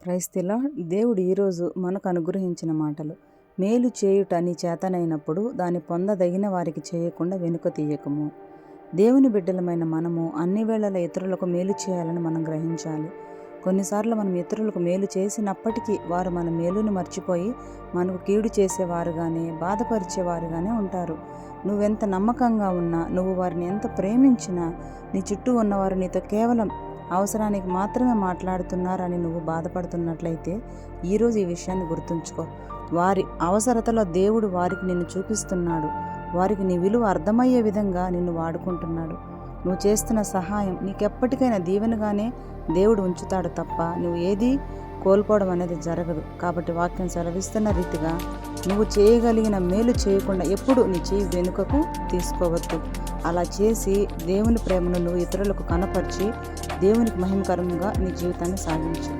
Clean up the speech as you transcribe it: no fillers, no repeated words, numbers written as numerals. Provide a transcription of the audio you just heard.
Praise the lord. దేవుడు ఈరోజు మనకు అనుగ్రహించిన మాటలు. మేలు చేయుట నీ చేతనైనప్పుడు దాన్ని పొందదగిన వారికి చేయకుండా వెనుక తీయకము. దేవుని బిడ్డలమైన మనము అన్ని వేళల ఇతరులకు మేలు చేయాలని మనం గ్రహించాలి. కొన్నిసార్లు మనం ఇతరులకు మేలు చేసినప్పటికీ వారు మన మేలుని మర్చిపోయి మనకు కీడు చేసేవారుగానే, బాధపరిచేవారుగానే ఉంటారు. నువ్వెంత నమ్మకంగా ఉన్నా, నువ్వు వారిని ఎంత ప్రేమించినా, నీ చుట్టూ ఉన్నవారు నీతో కేవలం అవసరానికి మాత్రమే మాట్లాడుతున్నారని నువ్వు బాధపడుతున్నట్లయితే ఈరోజు ఈ విషయాన్ని గుర్తుంచుకో. వారి అవసరతలో దేవుడు వారికి నిన్ను చూపిస్తున్నాడు. వారికి నీ విలువ అర్థమయ్యే విధంగా నిన్ను వాడుకుంటున్నాడు. నువ్వు చేస్తున్న సహాయం నీకెప్పటికైనా దీవెనగానే దేవుడు ఉంచుతాడు తప్ప నువ్వు ఏది కోల్పోవడం అనేది జరగదు. కాబట్టి వాక్యం సెలవిస్తున్న రీతిగా నువ్వు చేయగలిగిన మేలు చేయకుండా ఎప్పుడు నీ చేయి వెనుకకు తీసుకోవద్దు. అలా చేసి దేవుని ప్రేమను నువ్వు ఇతరులకు కనపరిచి దేవునికి మహిమకరంగా నీ జీవితాన్ని సాగించు.